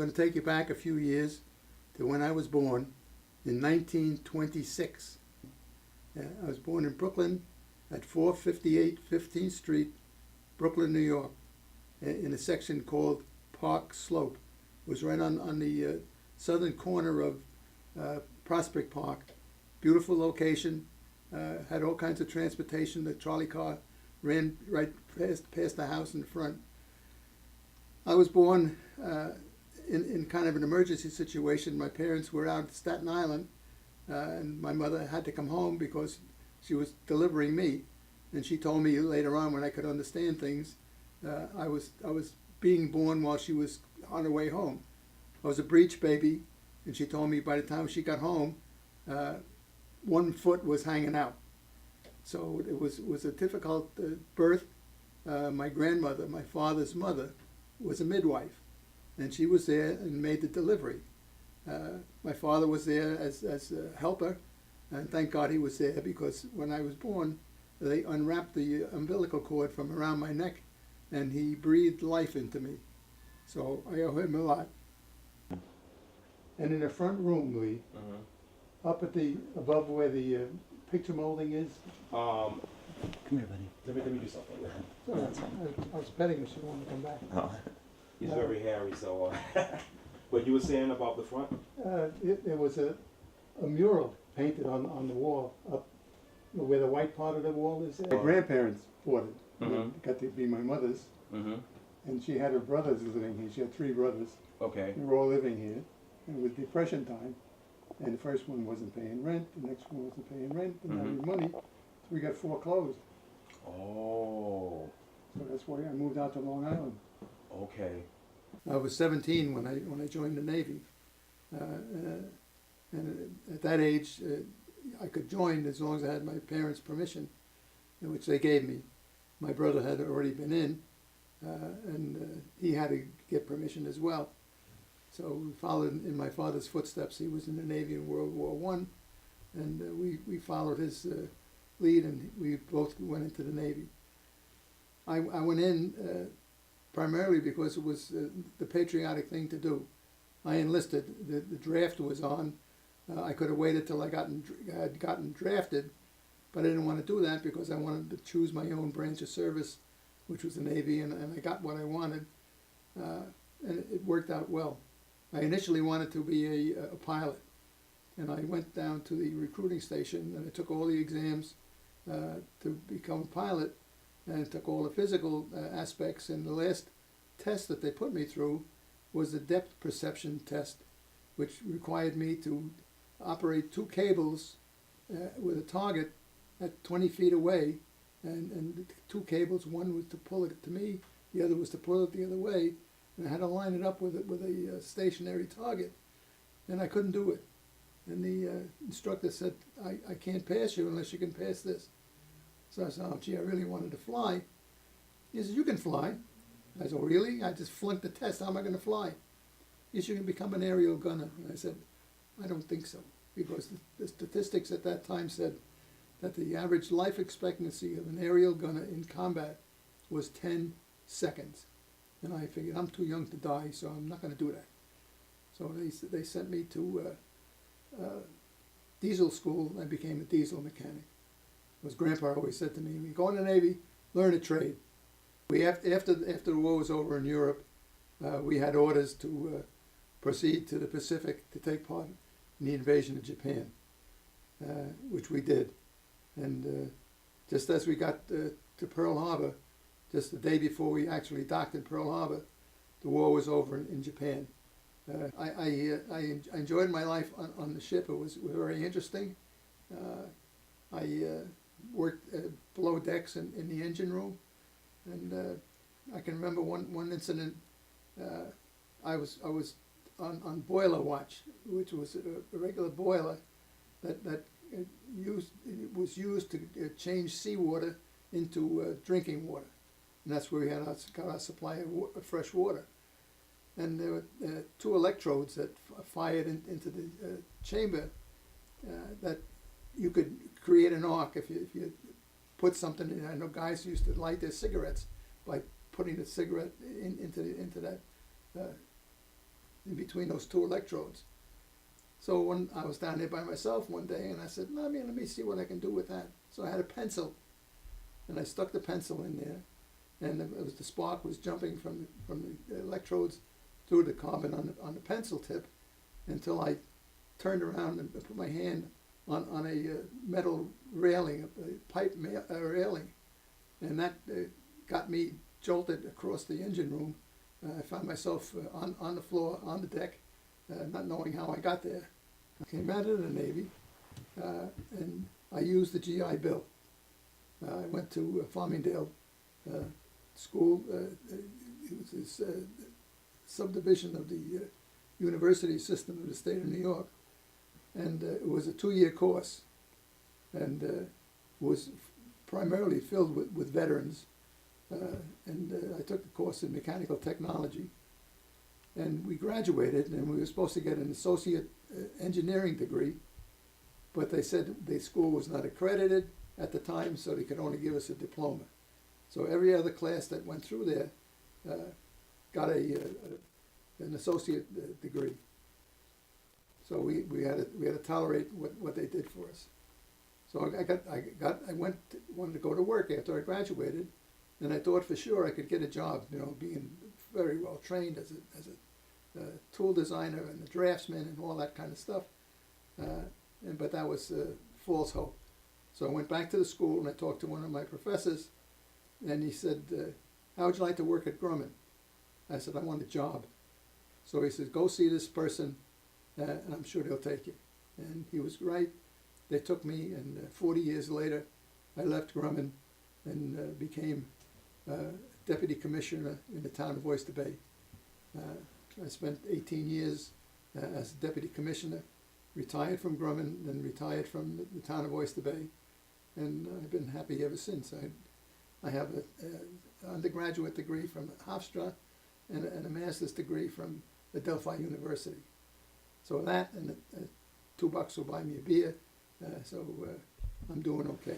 I'm going to take you back a few years to when I was born in 1926. I was born in Brooklyn at 458 15th Street, Brooklyn, New York, in a section called Park Slope. It was right on the southern corner of Prospect Park. Beautiful location, had all kinds of transportation. The trolley car ran right past the house in front. I was born in kind of an emergency situation. My parents were out at Staten Island, and my mother had to come home because she was delivering me. And she told me later on, when I could understand things, I was being born while she was on her way home. I was a breech baby, and she told me by the time she got home, one foot was hanging out. So it was a difficult birth. My grandmother, my father's mother, was a midwife, and she was there and made the delivery. My father was there as a helper, and thank God he was there, because when I was born, they unwrapped the umbilical cord from around my neck, and he breathed life into me. So I owe him a lot. And in the front room, Lee, up at above where the picture molding is. Come here, buddy. Let me do something. I was betting she wanted to come back. Oh. He's very hairy, so. What you were saying about the front? There was a mural painted on the wall up where the white part of the wall is. My grandparents bought it. It got to be my mother's. And she had her brothers living here. She had 3 brothers. Okay. We were all living here. And it was Depression time. And the first one wasn't paying rent. The next one wasn't paying rent. Didn't have any money. So we got foreclosed. Oh. So that's why I moved out to Long Island. Okay. I was 17 when I joined the Navy. And at that age, I could join as long as I had my parents' permission, which they gave me. My brother had already been in, and he had to get permission as well. So we followed in my father's footsteps. He was in the Navy in World War I, and we followed his lead, and we both went into the Navy. I went in primarily because it was the patriotic thing to do. I enlisted. The draft was on. I could have waited till I had gotten drafted, but I didn't want to do that because I wanted to choose my own branch of service, which was the Navy, and I got what I wanted, and it worked out well. I initially wanted to be a pilot, and I went down to the recruiting station, and I took all the exams to become a pilot, and took all the physical aspects, and the last test that they put me through was the depth perception test, which required me to operate 2 cables with a target at 20 feet away, and the 2 cables, one was to pull it to me, the other was to pull it the other way, and I had to line it up with a stationary target, and I couldn't do it. And the instructor said, I can't pass you unless you can pass this. So I said, oh gee, I really wanted to fly. He said, you can fly. I said, oh really? I just flunked the test, how am I going to fly? He said, you can become an aerial gunner. And I said, I don't think so, because the statistics at that time said that the average life expectancy of an aerial gunner in combat was 10 seconds. And I figured, I'm too young to die, so I'm not going to do that. So they sent me to diesel school. I became a diesel mechanic. Because Grandpa always said to me, when you go in the Navy, learn a trade. After the war was over in Europe, we had orders to proceed to the Pacific to take part in the invasion of Japan, which we did. And just as we got to Pearl Harbor, just the day before we actually docked in Pearl Harbor, the war was over in Japan. I enjoyed my life on the ship. It was very interesting. I worked below decks in the engine room, and I can remember one incident. I was on boiler watch, which was a regular boiler that was used to change seawater into drinking water, and that's where we got our supply of fresh water. And there were 2 electrodes that fired into the chamber that you could create an arc if you put something in. I know guys used to light their cigarettes by putting the cigarette into that in between those two electrodes. So when I was down there by myself one day, and I said, let me see what I can do with that. So I had a pencil, and I stuck the pencil in there, and the spark was jumping from the electrodes through the carbon on the pencil tip, until I turned around and put my hand on a metal railing, a pipe railing, and that got me jolted across the engine room. I found myself on the floor, on the deck, not knowing how I got there. I came out of the Navy, and I used the GI Bill. I went to Farmingdale School. It was this subdivision of the university system of the state of New York, and it was a 2-year course, and was primarily filled with veterans. And I took the course in mechanical technology, and we graduated, and we were supposed to get an associate engineering degree, but they said the school was not accredited at the time, so they could only give us a diploma. So every other class that went through there got an associate degree. So we had to tolerate what they did for us. So I wanted to go to work after I graduated, and I thought for sure I could get a job, being very well trained as a tool designer and a draftsman and all that kind of stuff. But that was false hope. So I went back to the school and I talked to one of my professors, and he said, how would you like to work at Grumman? I said, I want a job. So he said, go see this person, and I'm sure they'll take you. And he was right. They took me, and 40 years later, I left Grumman and became deputy commissioner in the town of Oyster Bay. I spent 18 years as deputy commissioner, retired from Grumman, then retired from the town of Oyster Bay, and I've been happy ever since. I have an undergraduate degree from Hofstra and a master's degree from Adelphi University. So that and $2 will buy me a beer, so I'm doing okay.